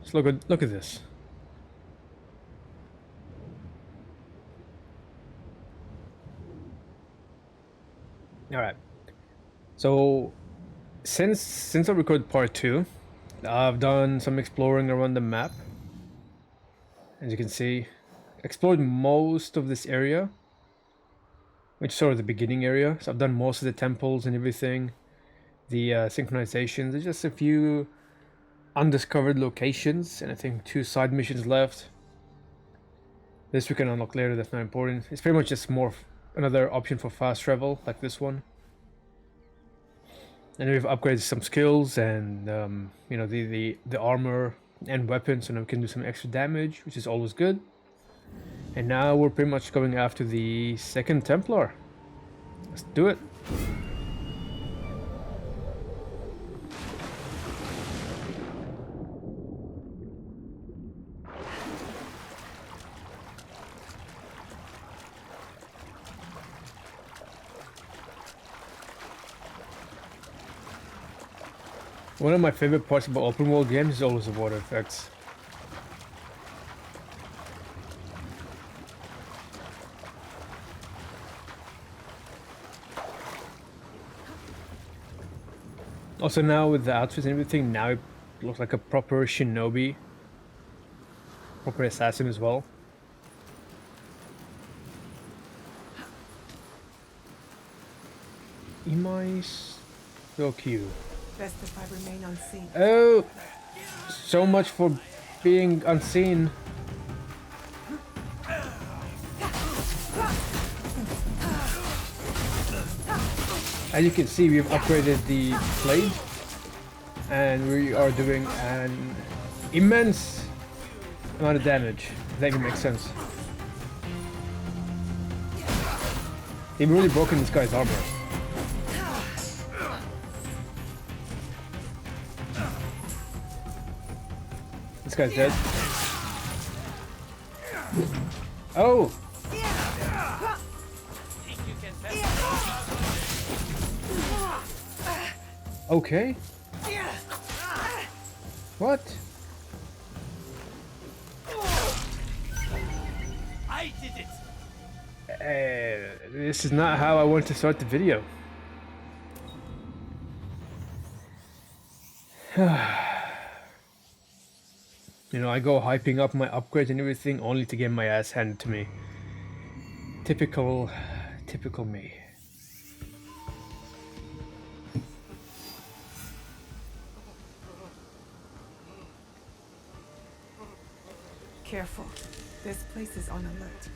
Just look at this. All right. So since I recorded part 2, I've done some exploring around the map. As you can see, explored most of this area, which is sort of the beginning area. So I've done most of the temples and everything. The synchronizations. There's just a few undiscovered locations, and I think 2 side missions left. This we can unlock later. That's not important. It's pretty much just more another option for fast travel, like this one. And we've upgraded some skills and you know, the armor and weapons, so now we can do some extra damage, which is always good. And now we're pretty much going after the second Templar. Let's do it. One of my favorite parts about open world games is always the water effects. Also now with the outfits and everything, now it looks like a proper shinobi. Proper assassin as well. Imais Yasuke. Best if I remain unseen. Oh, so much for being unseen. As you can see, we've upgraded the blade, and we are doing an immense amount of damage. If that even makes sense. They've really broken this guy's armor. This guy's dead. Oh! Okay. What? I did it. This is not how I want to start the video. You know, I go hyping up my upgrades and everything only to get my ass handed to me. Typical me. Careful. This place is on alert.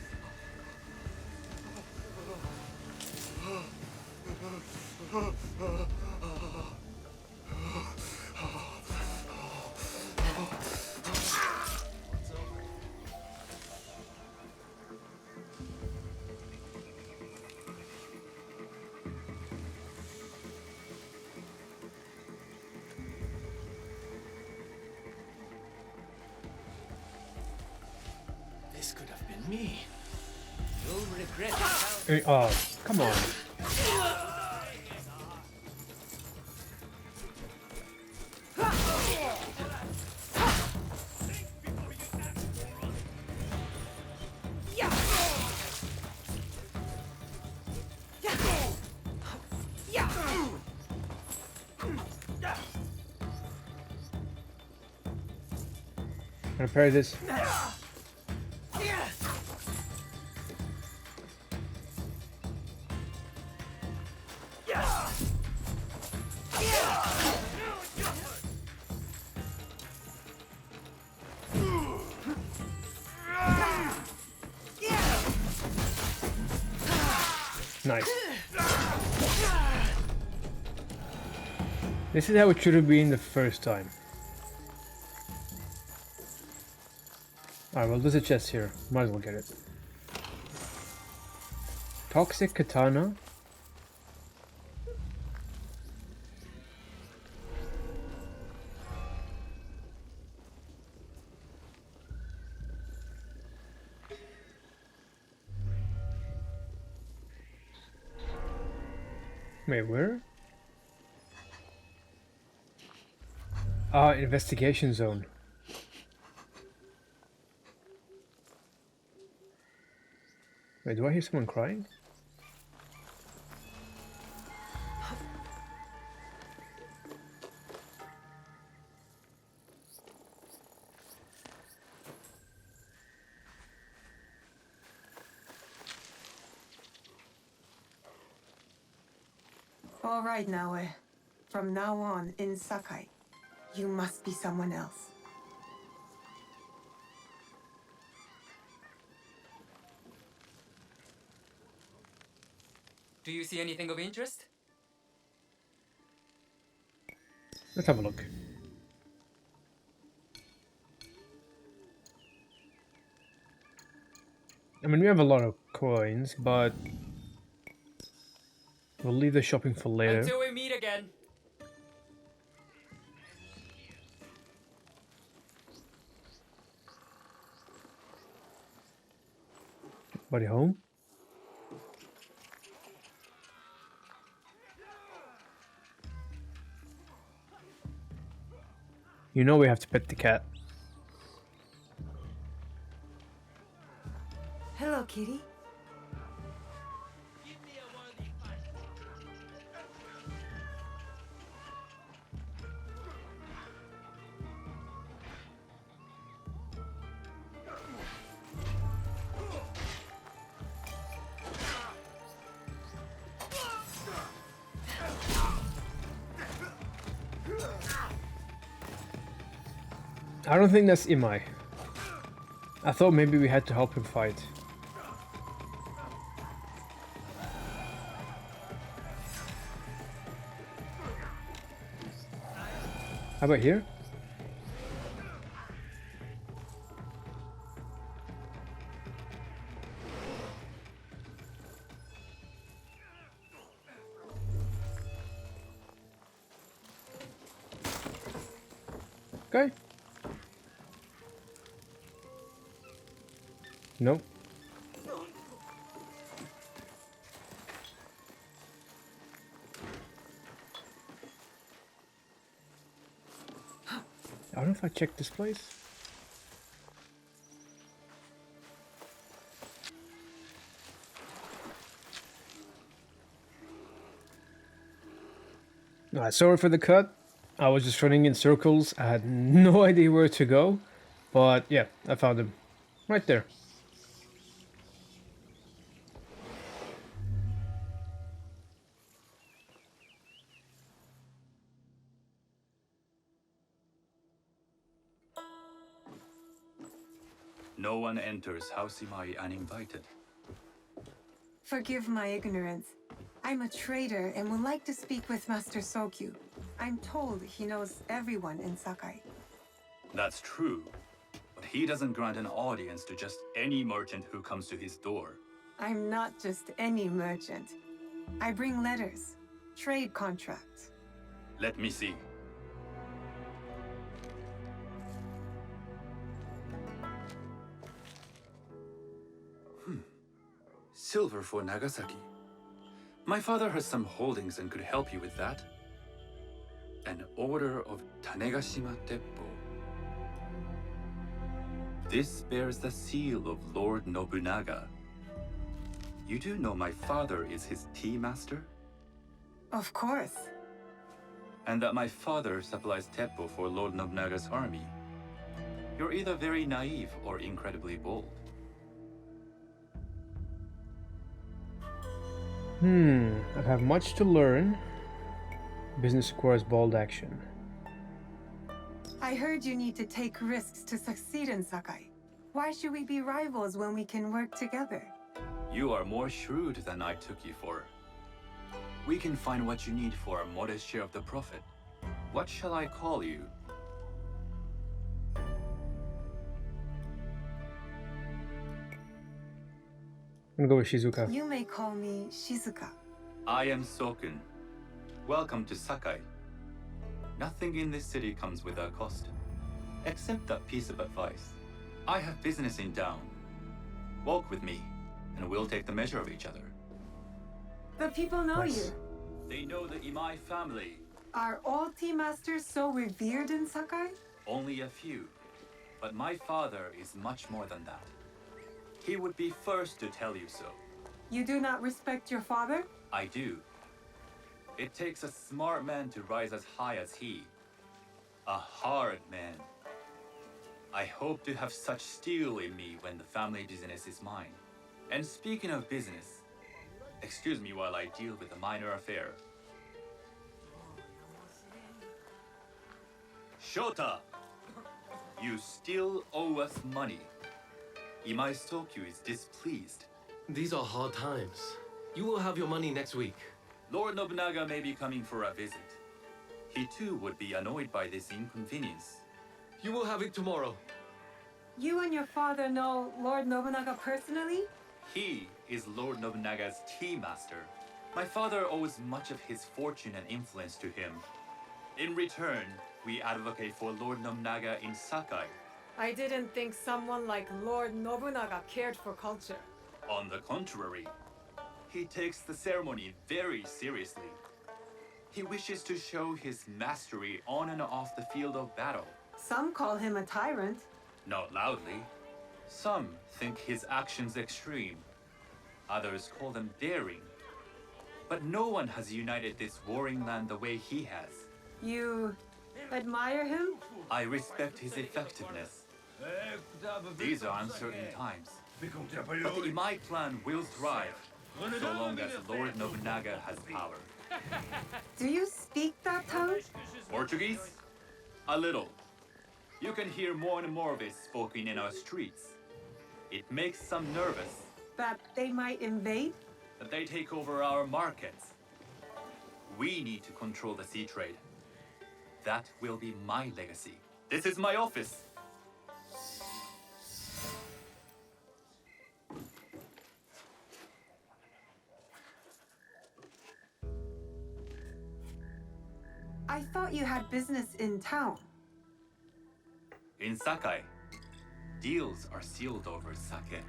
This could have been me. You'll regret it. Oh, come on. I'm gonna parry this. Nice. This is how it should have been the first time. Alright, well, there's a chest here. Might as well get it. Toxic katana. Wait, where? Investigation zone. Wait, do I hear someone crying? All right, Naoe. From now on, in Sakai, you must be someone else. Do you see anything of interest? Let's have a look. I mean, we have a lot of coins, but we'll leave the shopping for later. Until we meet again. Buddy home? You know we have to pet the cat. Hello, kitty. I don't think that's Imai. I thought maybe we had to help him fight. How about here? Okay. Nope. I don't know if I checked this place. Alright, sorry for the cut. I was just running in circles. I had no idea where to go. But yeah, I found him. Right there. No one enters House Imai uninvited. Forgive my ignorance. I'm a trader and would like to speak with Master Sokyu. I'm told he knows everyone in Sakai. That's true, but he doesn't grant an audience to just any merchant who comes to his door. I'm not just any merchant. I bring letters, trade contracts. Let me see. Silver for Nagasaki. My father has some holdings and could help you with that. An order of Tanegashima Teppo. This bears the seal of Lord Nobunaga. You do know my father is his tea master? Of course. And that my father supplies Teppo for Lord Nobunaga's army. You're either very naive or incredibly bold. I have much to learn. Business requires bold action. I heard you need to take risks to succeed in Sakai. Why should we be rivals when we can work together? You are more shrewd than I took you for. We can find what you need for a modest share of the profit. What shall I call you? I'm gonna go with Shizuka. You may call me Shizuka. I am Sokun. Welcome to Sakai. Nothing in this city comes without cost. Except that piece of advice. I have business in town. Walk with me, and we'll take the measure of each other. The people know Nice. you. They know the Imai family. Are all tea masters so revered in Sakai? Only a few. But my father is much more than that. He would be first to tell you so. You do not respect your father? I do. It takes a smart man to rise as high as he. A hard man. I hope to have such steel in me when the family business is mine. And speaking of business, excuse me while I deal with a minor affair. Shota! You still owe us money. Imai Stokyu is displeased. These are hard times. You will have your money next week. Lord Nobunaga may be coming for a visit. He too would be annoyed by this inconvenience. You will have it tomorrow. You and your father know Lord Nobunaga personally? He is Lord Nobunaga's tea master. My father owes much of his fortune and influence to him. In return, we advocate for Lord Nobunaga in Sakai. I didn't think someone like Lord Nobunaga cared for culture. On the contrary, he takes the ceremony very seriously. He wishes to show his mastery on and off the field of battle. Some call him a tyrant. Not loudly. Some think his actions extreme. Others call them daring. But no one has united this warring land the way he has. You admire him? I respect his effectiveness. These are uncertain times. But the Imai clan will thrive, so long as Lord Nobunaga has power. Do you speak that tongue? Portuguese? A little. You can hear more and more of it spoken in our streets. It makes some nervous That they might invade? that they take over our markets. We need to control the sea trade. That will be my legacy. This is my office. I thought you had business in town. In Sakai, deals are sealed over sake.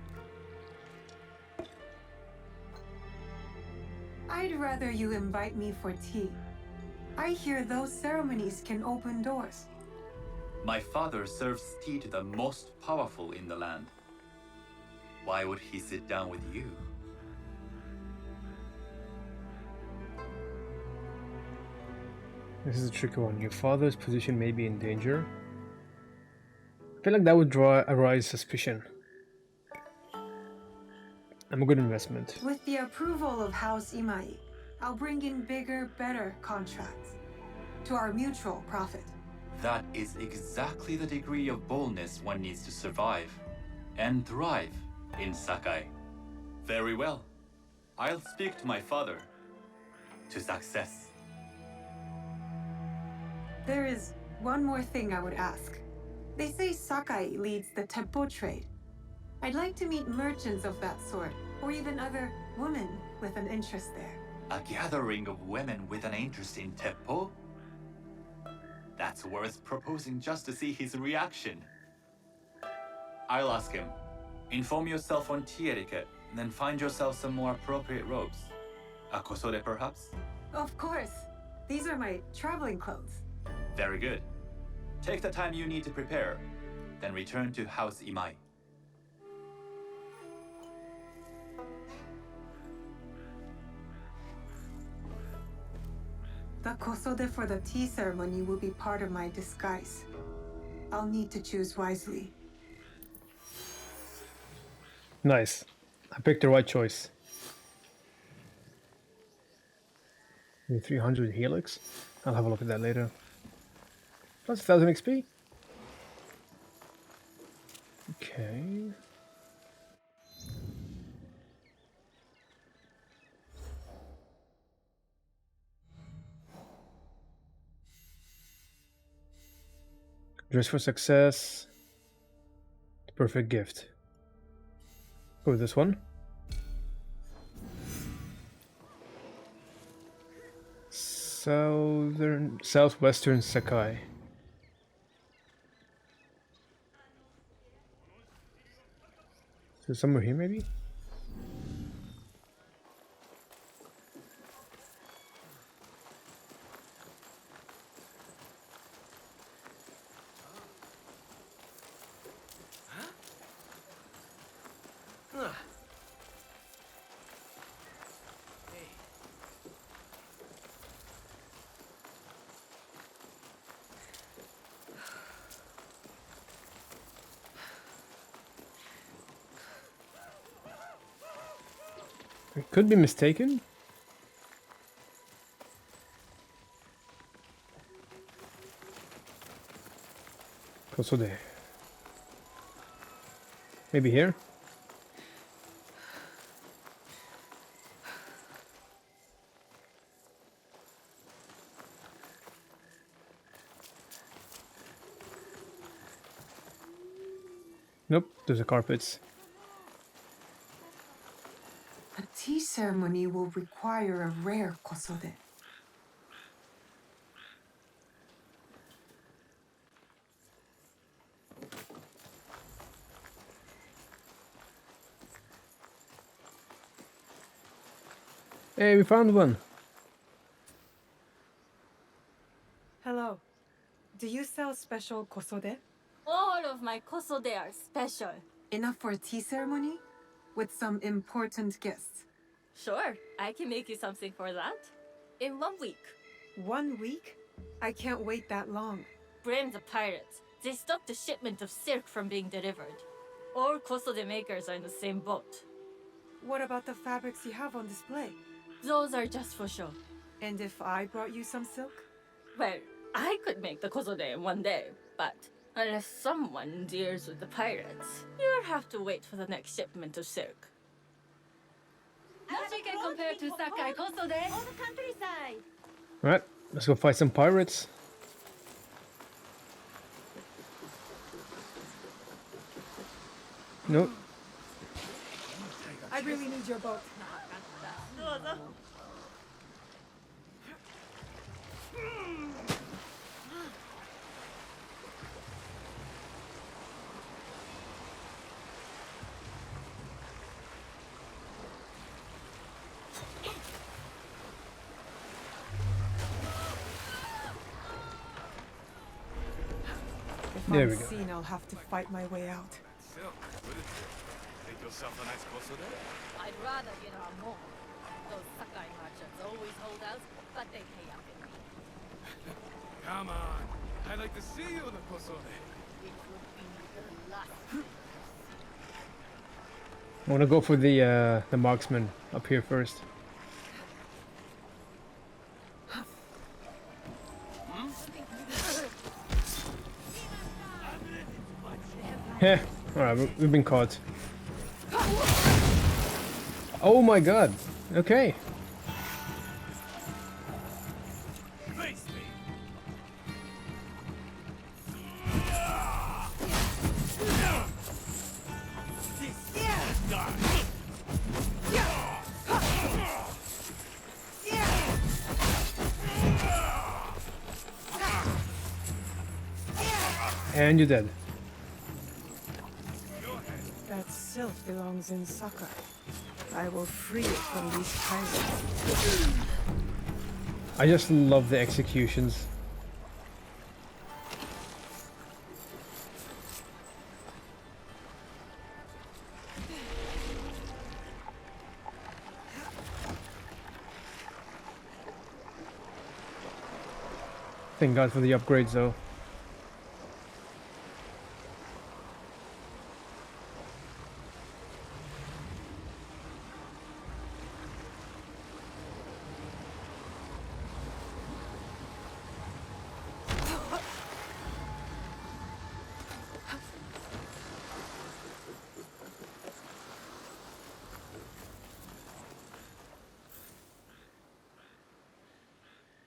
I'd rather you invite me for tea. I hear those ceremonies can open doors. My father serves tea to the most powerful in the land. Why would he sit down with you? This is a tricky one. Your father's position may be in danger. I feel like that would arise suspicion. I'm a good investment. With the approval of House Imai, I'll bring in bigger, better contracts. To our mutual profit. That is exactly the degree of boldness one needs to survive and thrive in Sakai. Very well. I'll speak to my father. To success. There is one more thing I would ask. They say Sakai leads the Teppo trade. I'd like to meet merchants of that sort, or even other women with an interest there. A gathering of women with an interest in Teppo? That's worth proposing just to see his reaction. I'll ask him. Inform yourself on tea etiquette, and then find yourself some more appropriate robes. A kosode, perhaps? Of course. These are my traveling clothes. Very good. Take the time you need to prepare, then return to House Imai. The kosode for the tea ceremony will be part of my disguise. I'll need to choose wisely. Nice. I picked the right choice. 300 helix. I'll have a look at that later. Plus 1000 XP. Okay. Dress for success. The perfect gift. Go with this one. Southwestern Sakai. So somewhere here maybe? I could be mistaken. Kosode. Maybe here? Nope, there's the carpets. A tea ceremony will require a rare kosode. Hey, we found one. Hello. Do you sell special kosode? All of my kosode are special. Enough for a tea ceremony? With some important guests. Sure, I can make you something for that. In 1 week. 1 week? I can't wait that long. Blame the pirates. They stopped the shipment of silk from being delivered. All kosode makers are in the same boat. What about the fabrics you have on display? Those are just for show. And if I brought you some silk? Well, I could make the kosode in 1 day, but unless someone deals with the pirates, you'll have to wait for the next shipment of silk. Nothing can compare to Sakai kosode on the countryside. Alright, let's go fight some pirates. Nope. I really need your boat. If There I'm we go. seen, I'll have to fight my way out. Silk, with it. Make yourself a nice kosode. I'd rather get our more. Those Sakai merchants always hold out, but they pay up in me. Come on. I'd like to see you in the kosode. It would be the last. I want to go for the marksman up here first. Heh. Alright, we've been caught. Oh my god. Okay. Face me. And you're dead. That silk belongs in Sakai. I will free it from these pirates. I just love the executions. Thank God for the upgrades though.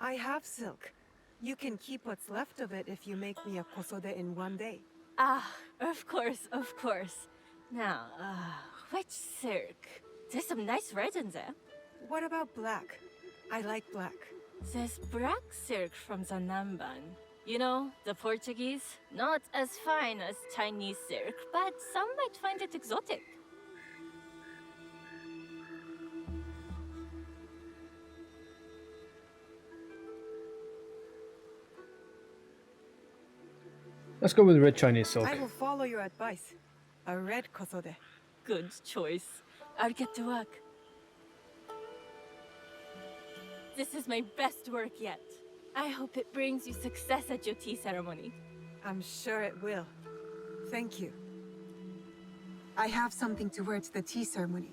I have silk. You can keep what's left of it if you make me a kosode in 1 day. Ah, of course, of course. Now, which silk? There's some nice red in there. What about black? I like black. There's black silk from the Namban. You know, the Portuguese? Not as fine as Chinese silk, but some might find it exotic. Let's go with red Chinese silk. I will follow your advice. A red kosode. Good choice. I'll get to work. This is my best work yet. I hope it brings you success at your tea ceremony. I'm sure it will. Thank you. I have something to wear to the tea ceremony.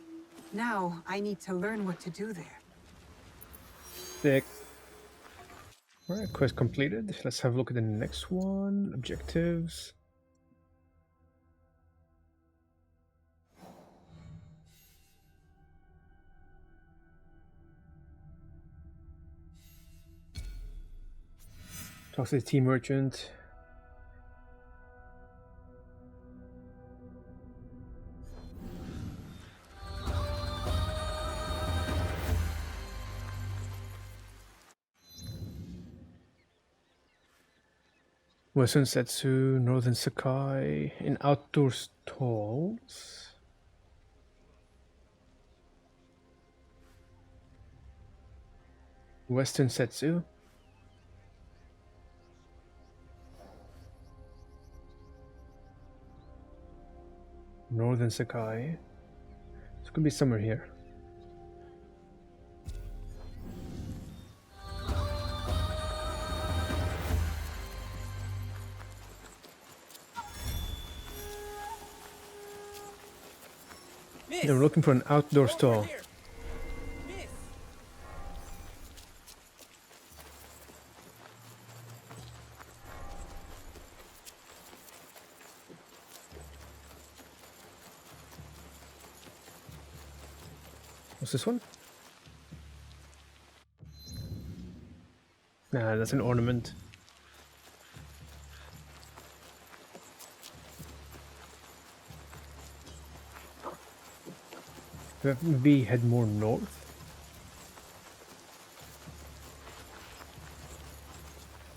Now I need to learn what to do there. Sick. Alright, quest completed. Let's have a look at the next one. Objectives. Talk to the team merchant. Western Setsu, Northern Sakai, in outdoor stalls. Western Setsu. Northern Sakai. This could be somewhere here. Miss! Yeah, we're looking for an outdoor Over stall. here. Miss! What's this one? Nah, that's an ornament. Maybe head more north.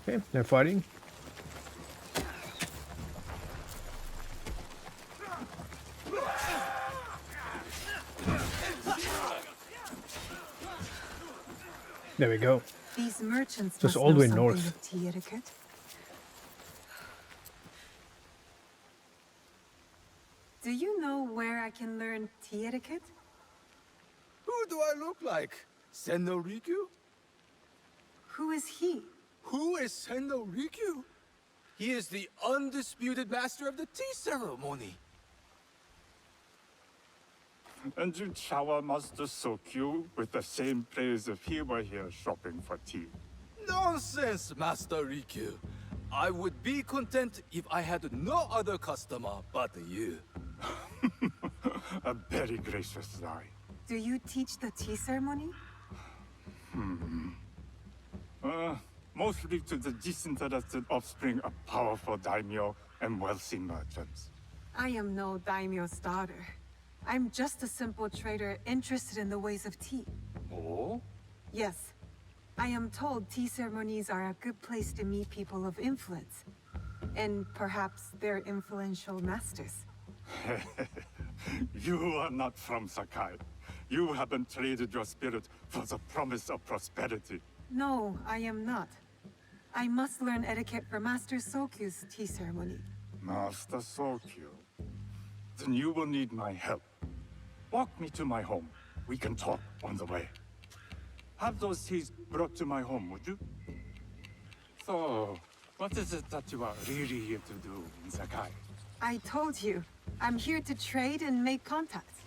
Okay, they're fighting. There we go. These merchants So it's must all the know way something north. of tea etiquette. Do you know where I can learn tea etiquette? Who do I look like? Sendo Rikyu? Who is he? Who is Sendo Rikyu? He is the undisputed master of the tea ceremony. And you shower Master Sokyu with the same praise if he were here shopping for tea. Nonsense, Master Rikyu. I would be content if I had no other customer but you. A very gracious lie. Do you teach the tea ceremony? Mostly to the disinterested offspring of powerful daimyo and wealthy merchants. I am no daimyo's daughter. I'm just a simple trader interested in the ways of tea. Oh? Yes. I am told tea ceremonies are a good place to meet people of influence. And perhaps their influential masters. You are not from Sakai. You haven't traded your spirit for the promise of prosperity. No, I am not. I must learn etiquette for Master Sokyu's tea ceremony. Master Sokyu. Then you will need my help. Walk me to my home. We can talk on the way. Have those teas brought to my home, would you? So, what is it that you are really here to do in Sakai? I told you, I'm here to trade and make contacts.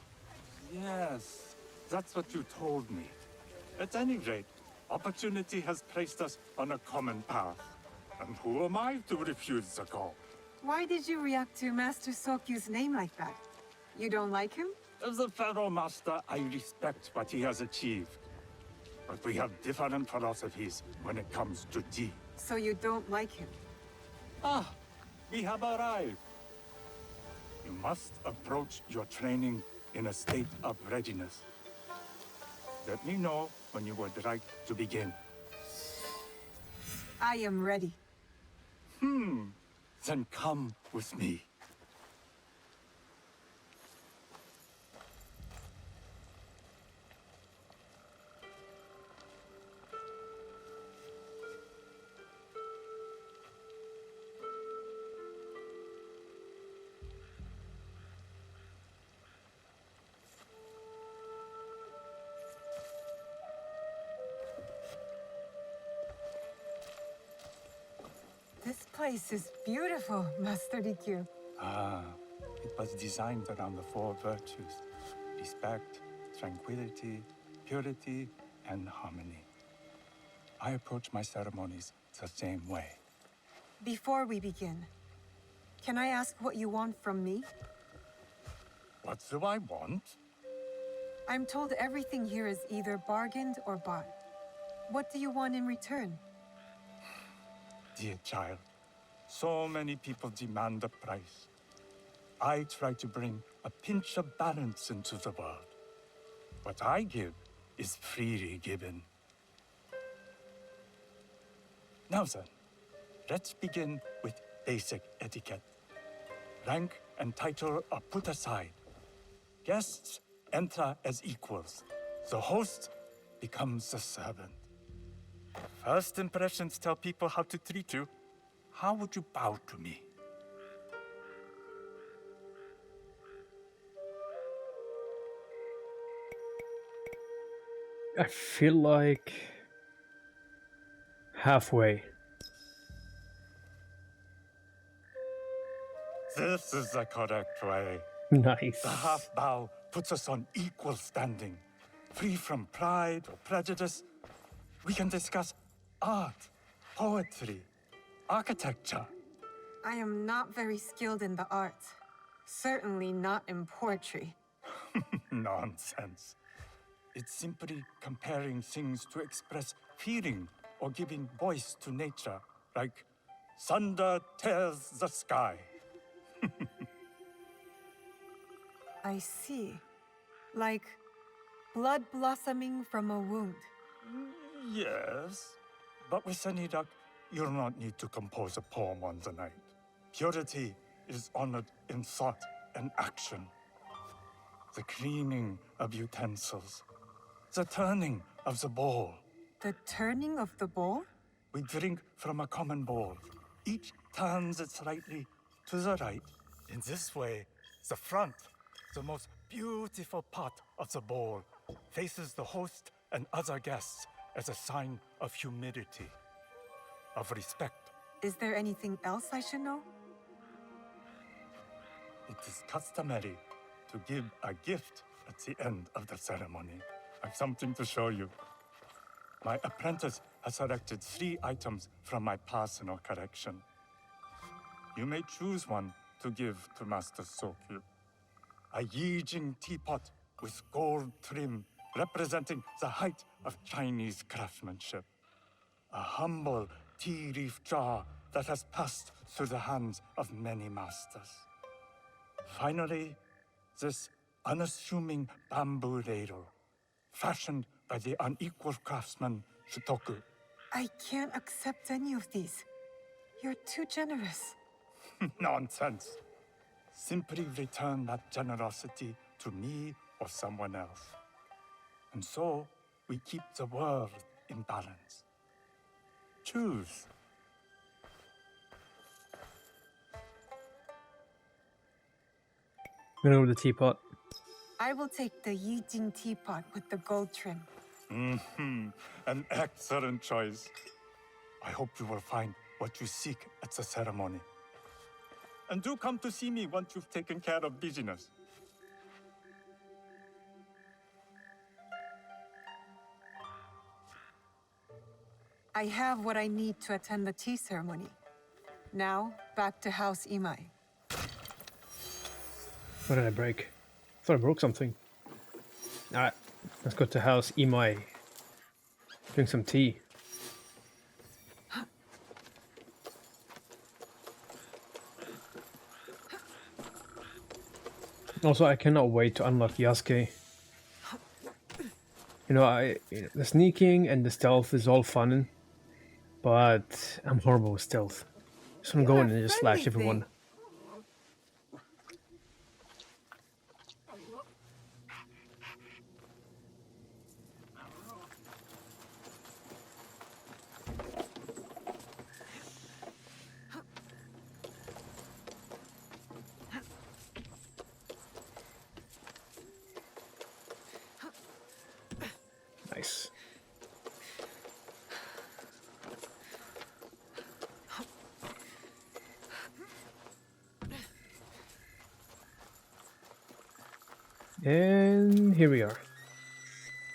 Yes, that's what you told me. At any rate, opportunity has placed us on a common path. And who am I to refuse the call? Why did you react to Master Sokyu's name like that? You don't like him? As a Pharaoh Master, I respect what he has achieved. But we have different philosophies when it comes to tea. So you don't like him? Ah, we have arrived. You must approach your training in a state of readiness. Let me know when you would like to begin. I am ready. Then come with me. This place is beautiful, Master Rikyu. Ah, it was designed around the four virtues: respect, tranquility, purity, and harmony. I approach my ceremonies the same way. Before we begin, can I ask what you want from me? What do I want? I'm told everything here is either bargained or bought. What do you want in return? Dear child, so many people demand a price. I try to bring a pinch of balance into the world. What I give is freely given. Now then, let's begin with basic etiquette. Rank and title are put aside. Guests enter as equals. The host becomes the servant. First impressions tell people how to treat you. How would you bow to me? I feel like halfway. This is the correct way. Nice. The half bow puts us on equal standing, free from pride or prejudice. We can discuss art, poetry, architecture. I am not very skilled in the arts. Certainly not in poetry. Nonsense. It's simply comparing things to express feeling or giving voice to nature, like thunder tears the sky. I see. Like blood blossoming from a wound. Yes, but with any luck, you'll not need to compose a poem on the night. Purity is honored in thought and action. The cleaning of utensils, the turning of the bowl. The turning of the bowl? We drink from a common bowl. Each turns it slightly to the right. In this way, the front, the most beautiful part of the bowl, faces the host and other guests as a sign of humility, of respect. Is there anything else I should know? It is customary to give a gift at the end of the ceremony. I've something to show you. My apprentice has selected 3 items from my personal collection. You may choose one to give to Master Sokyu. A Yijing teapot with gold trim representing the height of Chinese craftsmanship. A humble tea leaf jar that has passed through the hands of many masters. Finally, this unassuming bamboo ladle, fashioned by the unequal craftsman Shitoku. I can't accept any of these. You're too generous. Nonsense. Simply return that generosity to me or someone else. And so, we keep the world in balance. Choose. I'm gonna go with the teapot. I will take the Yijing teapot with the gold trim. An excellent choice. I hope you will find what you seek at the ceremony. And do come to see me once you've taken care of business. I have what I need to attend the tea ceremony. Now, back to House Imai. What did I break? I thought I broke something. Alright, let's go to House Imai. Drink some tea. Also, I cannot wait to unlock Yasuke. You know, the sneaking and the stealth is all fun, but I'm horrible with stealth. Just want to go in and just slash everyone. Nice. And here we are.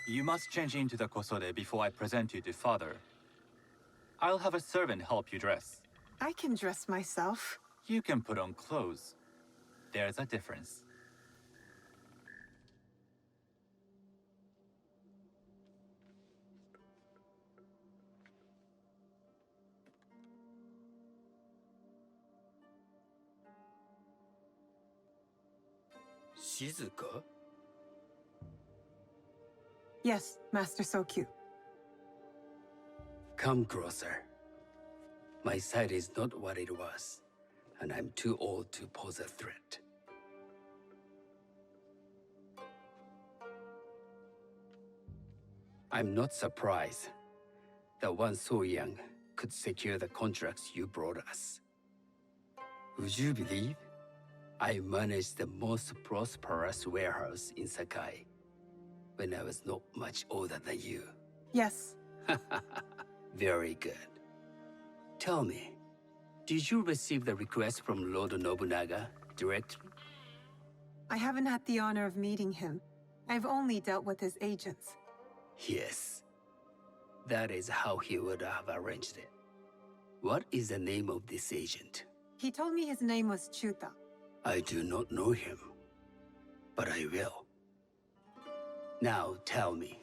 You must change into the kosode before I present you to father. I'll have a servant help you dress. I can dress myself. You can put on clothes. There's a difference. Shizuka? Yes, Master Sokyu. Come closer. My sight is not what it was, and I'm too old to pose a threat. I'm not surprised that one so young could secure the contracts you brought us. Would you believe I managed the most prosperous warehouse in Sakai when I was not much older than you? Yes. Very good. Tell me, did you receive the request from Lord Nobunaga directly? I haven't had the honor of meeting him. I've only dealt with his agents. Yes. That is how he would have arranged it. What is the name of this agent? He told me his name was Chuta. I do not know him, but I will. Now tell me,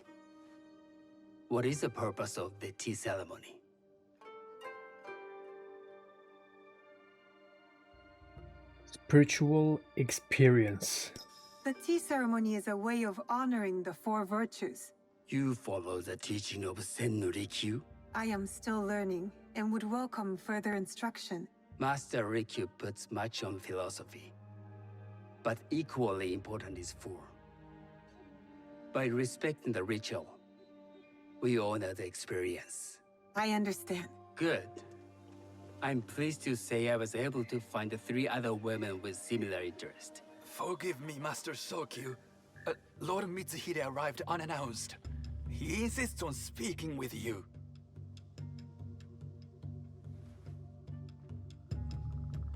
what is the purpose of the tea ceremony? Spiritual experience. The tea ceremony is a way of honoring the four virtues. You follow the teaching of Sennu Rikyu? I am still learning and would welcome further instruction. Master Rikyu puts much on philosophy, but equally important is form. By respecting the ritual, we honor the experience. I understand. Good. I'm pleased to say I was able to find 3 other women with similar interest. Forgive me, Master Sokyu. Lord Mitsuhide arrived unannounced. He insists on speaking with you.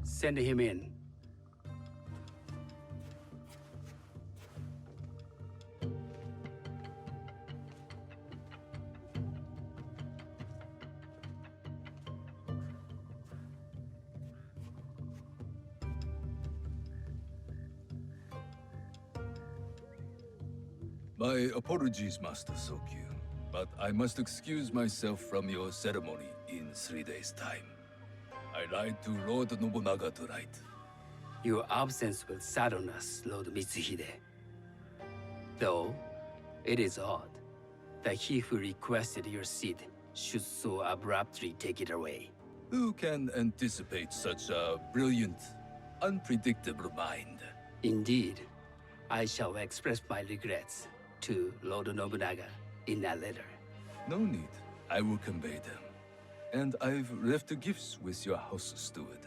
Send him in. My apologies, Master Sokyu, but I must excuse myself from your ceremony in 3 days' time. I lied to Lord Nobunaga tonight. Your absence will sadden us, Lord Mitsuhide. Though, it is odd that he who requested your seat should so abruptly take it away. Who can anticipate such a brilliant, unpredictable mind? Indeed, I shall express my regrets to Lord Nobunaga in a letter. No need. I will convey them. And I've left the gifts with your house steward.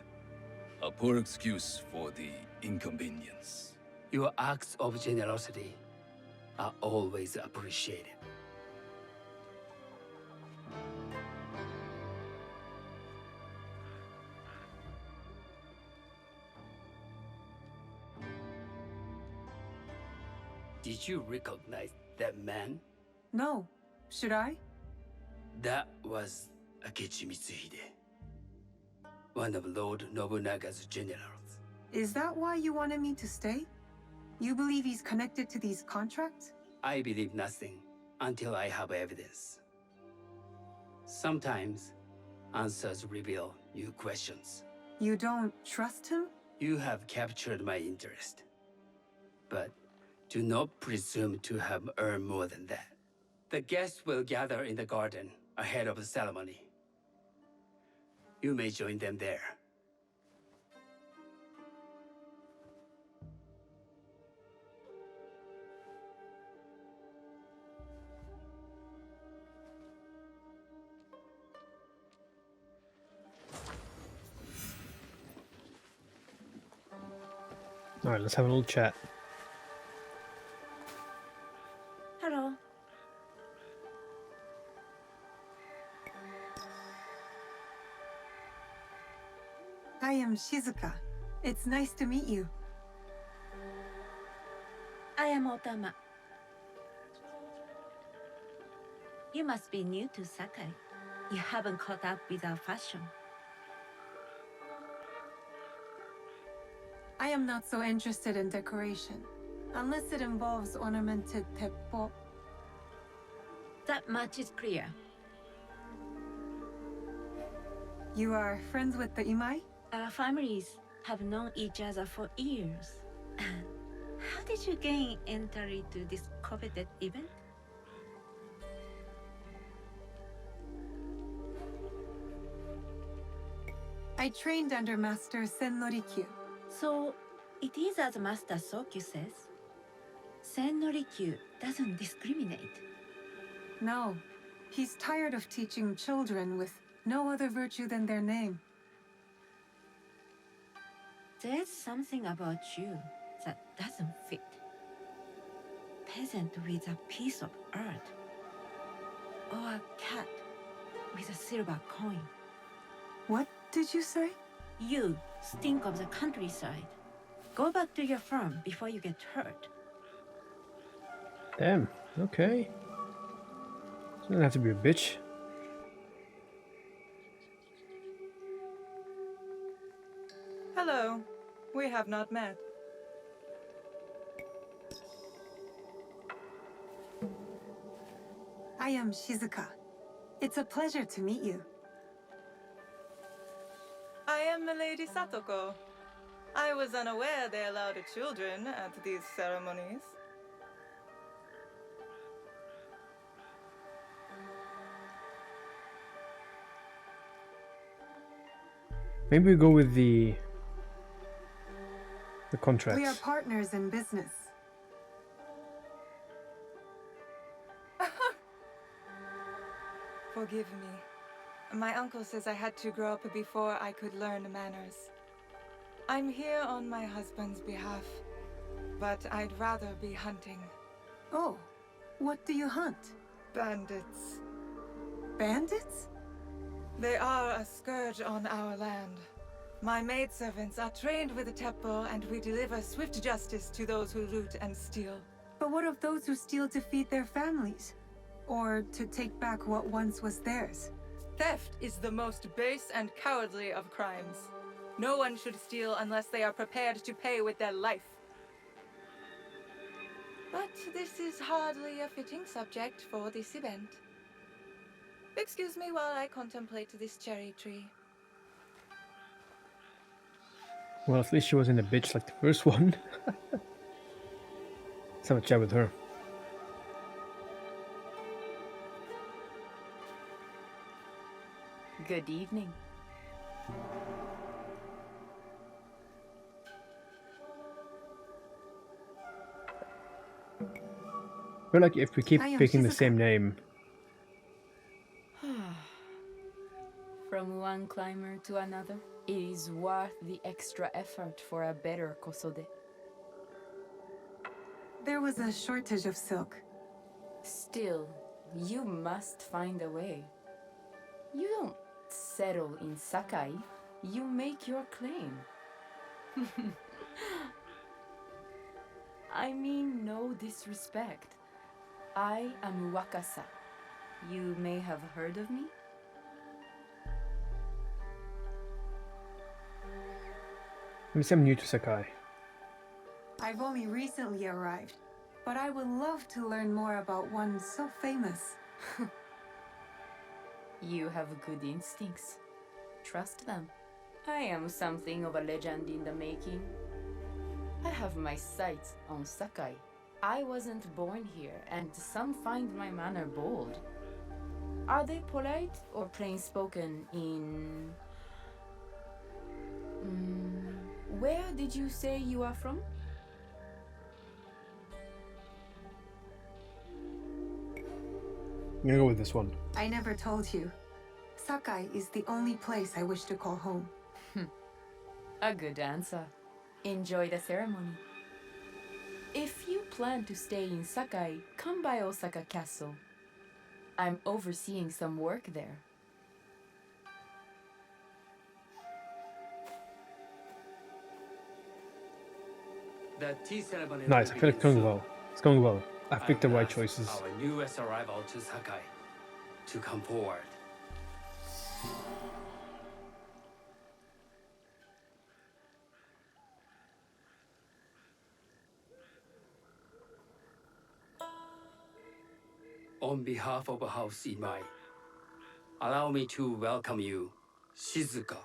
A poor excuse for the inconvenience. Your acts of generosity are always appreciated. Did you recognize that man? No. Should I? That was Akechi Mitsuhide, one of Lord Nobunaga's generals. Is that why you wanted me to stay? You believe he's connected to these contracts? I believe nothing until I have evidence. Sometimes, answers reveal new questions. You don't trust him? You have captured my interest. But do not presume to have earned more than that. The guests will gather in the garden ahead of the ceremony. You may join them there. Alright, let's have a little chat. Hello. I am Shizuka. It's nice to meet you. I am Otama. You must be new to Sakai. You haven't caught up with our fashion. I am not so interested in decoration, unless it involves ornamented teppo. That much is clear. You are friends with the imai? Our families have known each other for years. How did you gain entry to this coveted event? I trained under Master Sennorikyu. So, it is as Master Sokyu says. Sennorikyu doesn't discriminate. No, he's tired of teaching children with no other virtue than their name. There's something about you that doesn't fit. Peasant with a piece of earth. Or a cat with a silver coin. What did you say? You stink of the countryside. Go back to your farm before you get hurt. Damn, okay. So doesn't have to be a bitch. Hello. We have not met. I am Shizuka. It's a pleasure to meet you. I am Milady Satoko. I was unaware they allowed children at these ceremonies. Maybe we go with the contracts. We are partners in business. Forgive me. My uncle says I had to grow up before I could learn manners. I'm here on my husband's behalf, but I'd rather be hunting. Oh, what do you hunt? Bandits. Bandits? They are a scourge on our land. My maidservants are trained with the Teppo, and we deliver swift justice to those who loot and steal. But what of those who steal to feed their families? Or to take back what once was theirs? Theft is the most base and cowardly of crimes. No one should steal unless they are prepared to pay with their life. But this is hardly a fitting subject for this event. Excuse me while I contemplate this cherry tree. Well, at least she wasn't a bitch like the first one. Let's have a chat with her. Good evening. I feel like if we keep picking the same name. From one climber to another, it is worth the extra effort for a better kosode. There was a shortage of silk. Still, you must find a way. You don't settle in Sakai, you make your claim. I mean no disrespect. I am Wakasa. You may have heard of me? I'm new to Sakai. I've only recently arrived, but I would love to learn more about one so famous. You have good instincts. Trust them. I am something of a legend in the making. I have my sights on Sakai. I wasn't born here, and some find my manner bold. Are they polite or plain-spoken in... Where did you say you are from? I'm gonna go with this one. I never told you. Sakai is the only place I wish to call home. A good answer. Enjoy the ceremony. If you plan to stay in Sakai, come by Osaka Castle. I'm overseeing some work there. The tea ceremony. Nice, I feel like it's going well. It's going well. I've picked the right choices. Our newest arrival to Sakai. to come forward. On behalf of House Imai, allow me to welcome you, Shizuka.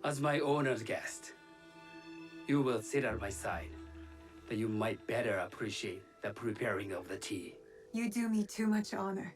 As my honored guest, you will sit at my side, that you might better appreciate the preparing of the tea. You do me too much honor.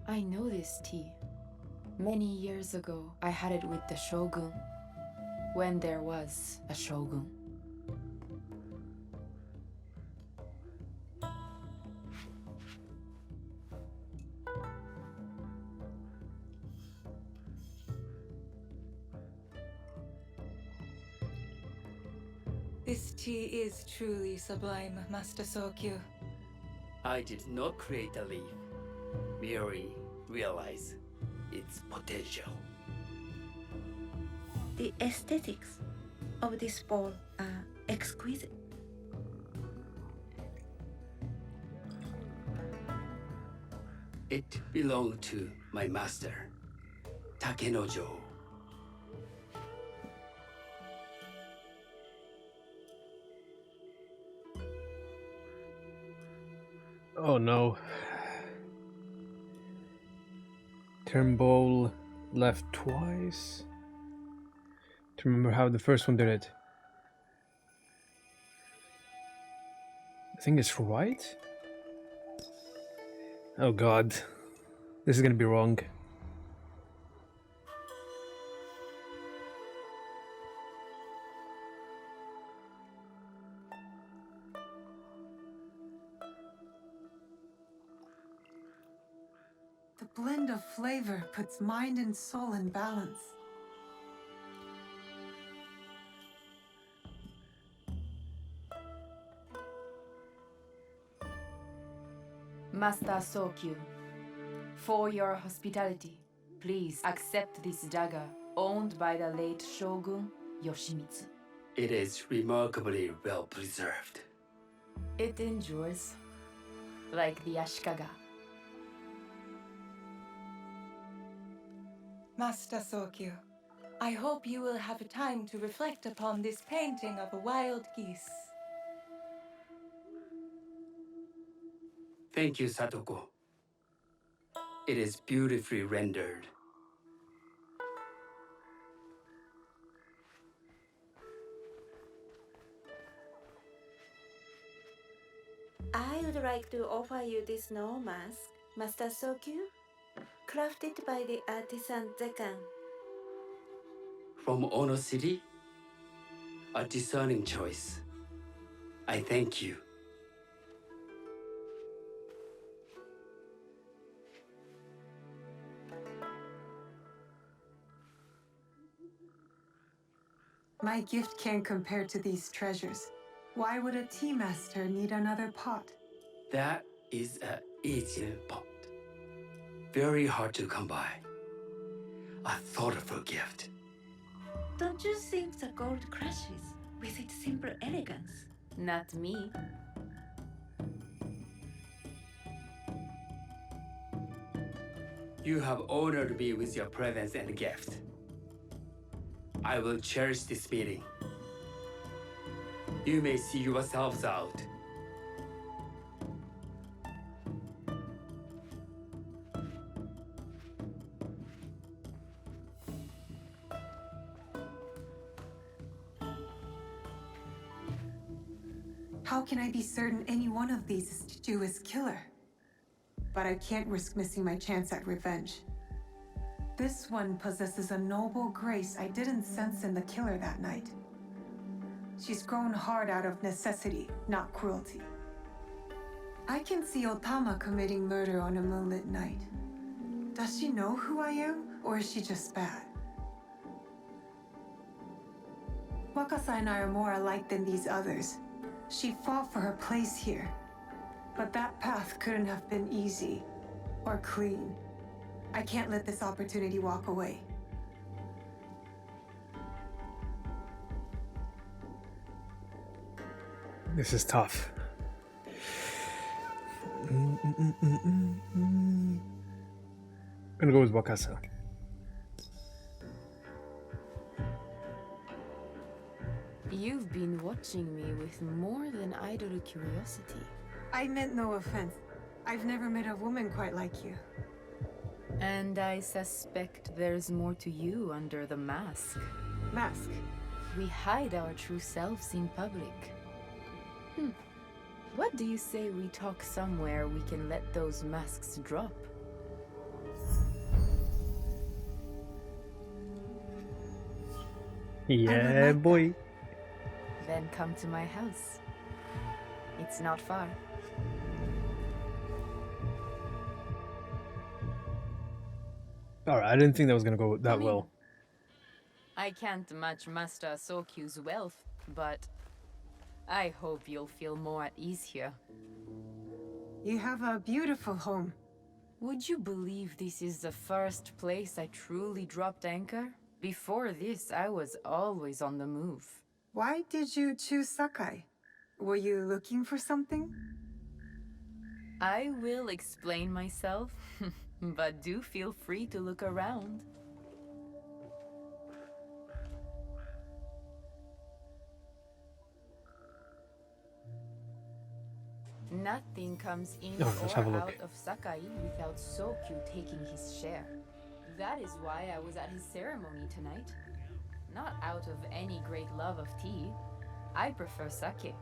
I know this tea. Many years ago, I had it with the shogun, when there was a shogun. This tea is truly sublime, Master Sokyu. I did not create the leaf, merely realize its potential. The aesthetics of this bowl are exquisite. It belonged to my master, Takenojo. Oh no. Turn bowl left twice. To remember how the first one did it. I think it's right. Oh god. This is gonna be wrong. The blend of flavor puts mind and soul in balance. Master Sokyu, for your hospitality, please accept this dagger owned by the late Shogun Yoshimitsu. It is remarkably well preserved. It endures, like the Ashikaga. Master Sokyu, I hope you will have time to reflect upon this painting of a wild geese. Thank you, Satoko. It is beautifully rendered. I would like to offer you this snow mask, Master Sokyu, crafted by the artisan Zekan. From Ono City? A discerning choice. I thank you. My gift can't compare to these treasures. Why would a tea master need another pot? That is a Asian pot. Very hard to come by. A thoughtful gift. Don't you think the gold crashes with its simple elegance? Not me. You have honored me with your presence and gift. I will cherish this meeting. You may see yourselves out. How can I be certain any one of these is to do his killer? But I can't risk missing my chance at revenge. This one possesses a noble grace I didn't sense in the killer that night. She's grown hard out of necessity, not cruelty. I can see Otama committing murder on a moonlit night. Does she know who I am, or is she just bad? Wakasa and I are more alike than these others. She fought for her place here. But that path couldn't have been easy or clean. I can't let this opportunity walk away. This is tough. I'm gonna go with Wakasa. You've been watching me with more than idle curiosity. I meant no offense. I've never met a woman quite like you. And I suspect there's more to you under the mask. Mask? We hide our true selves in public. What do you say we talk somewhere we can let those masks drop? Yeah, boy. Then come to my house. It's not far. Alright, I didn't think that was gonna go that well. I can't match Master Sokyu's wealth, but I hope you'll feel more at ease here. You have a beautiful home. Would you believe this is the first place I truly dropped anchor? Before this, I was always on the move. Why did you choose Sakai? Were you looking for something? I will explain myself, but do feel free to look around. Nothing comes in let's or have a look. out of Sakai without Sokyu taking his share. That is why I was at his ceremony tonight. Not out of any great love of tea. I prefer sake.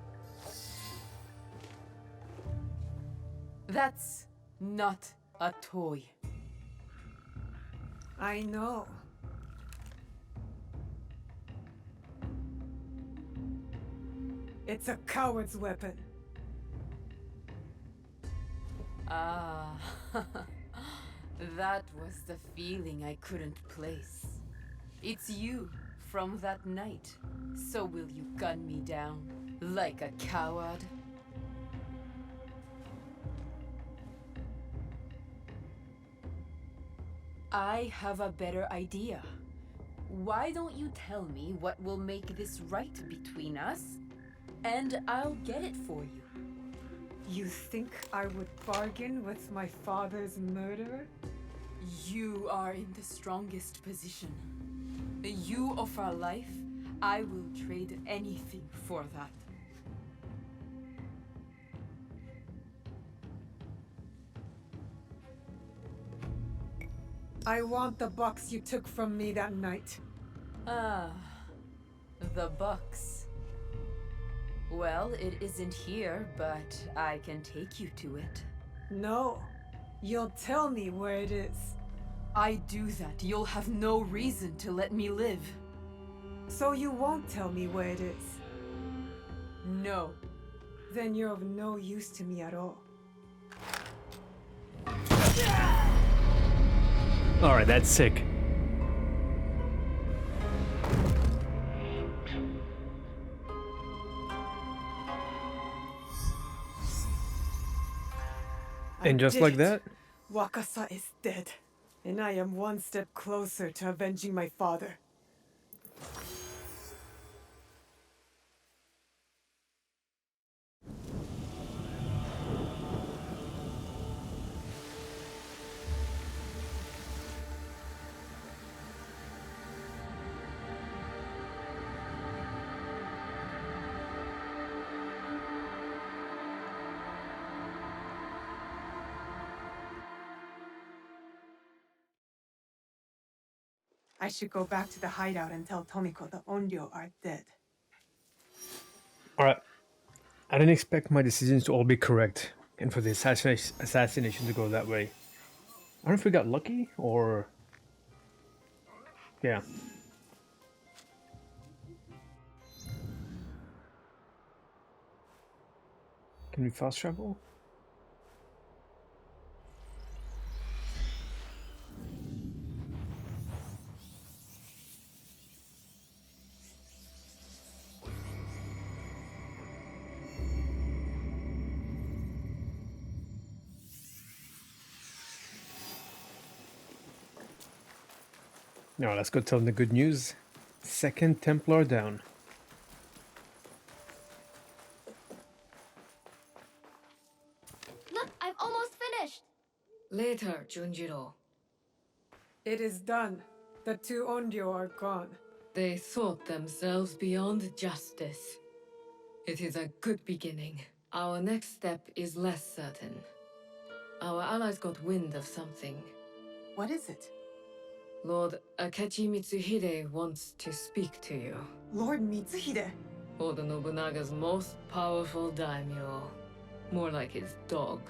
That's not a toy. I know. It's a coward's weapon. Ah, that was the feeling I couldn't place. It's you from that night. So will you gun me down like a coward? I have a better idea. Why don't you tell me what will make this right between us, and I'll get it for you. You think I would bargain with my father's murderer? You are in the strongest position. You offer life, I will trade anything for that. I want the box you took from me that night. Ah, the box. Well, it isn't here, but I can take you to it. No, you'll tell me where it is. I do that, you'll have no reason to let me live. So you won't tell me where it is? No. Then you're of no use to me at all. Alright, that's sick. And just like that, Wakasa is dead, and I am one step closer to avenging my father. I should go back to the hideout and tell Tomiko the Onryo are dead. alright, I didn't expect my decisions to all be correct, and for the assassination to go that way. I don't know if we got lucky, or... yeah. Can we fast travel? Now let's go tell them the good news. Second Templar down. Look, I'm almost finished. Later, Junjiro. It is done. The two Onryo are gone. They thought themselves beyond justice. It is a good beginning. Our next step is less certain. Our allies got wind of something. What is it? Lord Akechi Mitsuhide wants to speak to you. Lord Mitsuhide? Oda Nobunaga's most powerful daimyo. More like his dog.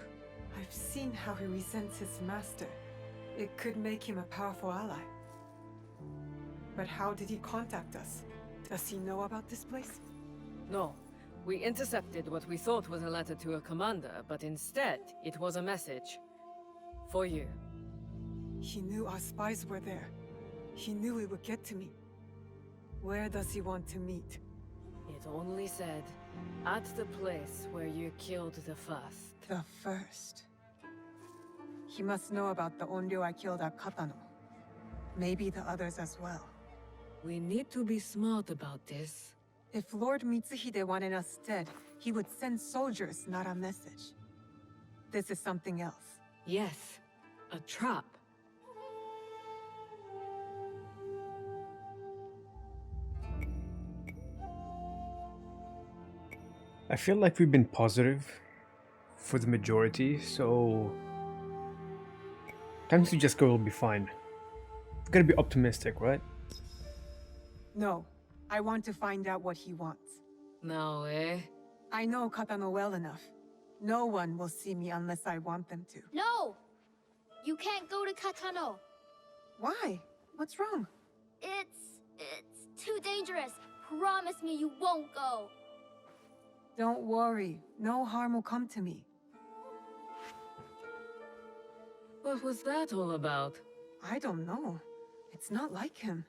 I've seen how he resents his master. It could make him a powerful ally. But how did he contact us? Does he know about this place? No. We intercepted what we thought was a letter to a commander, but instead, it was a message. For you. He knew our spies were there. He knew it would get to me. Where does he want to meet? It only said, at the place where you killed the first. The first. He must know about the Onryo I killed at Katano. Maybe the others as well. We need to be smart about this. If Lord Mitsuhide wanted us dead, he would send soldiers, not a message. This is something else. Yes, a trap. I feel like we've been positive for the majority, so... time to just go will be fine. We've gotta be optimistic, right? No, I want to find out what he wants. Naoe. I know Katano well enough. No one will see me unless I want them to. No! You can't go to Katano. Why? What's wrong? It's too dangerous. Promise me you won't go. Don't worry. No harm will come to me. What was that all about? I don't know. It's not like him.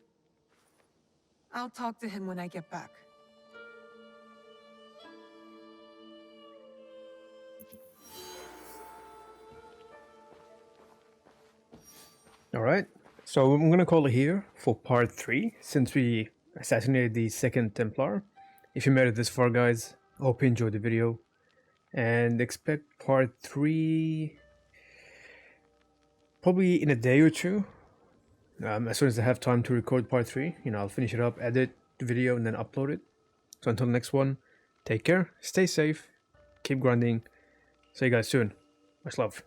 I'll talk to him when I get back. Alright, so I'm gonna call it here for part 3, since we assassinated the second Templar. If you made it this far, guys, I hope you enjoyed the video. And expect part 3 probably in a day or two. As soon as I have time to record part 3, I'll finish it up, edit the video, and then upload it. So until the next one, take care, stay safe, keep grinding. See you guys soon. Much love.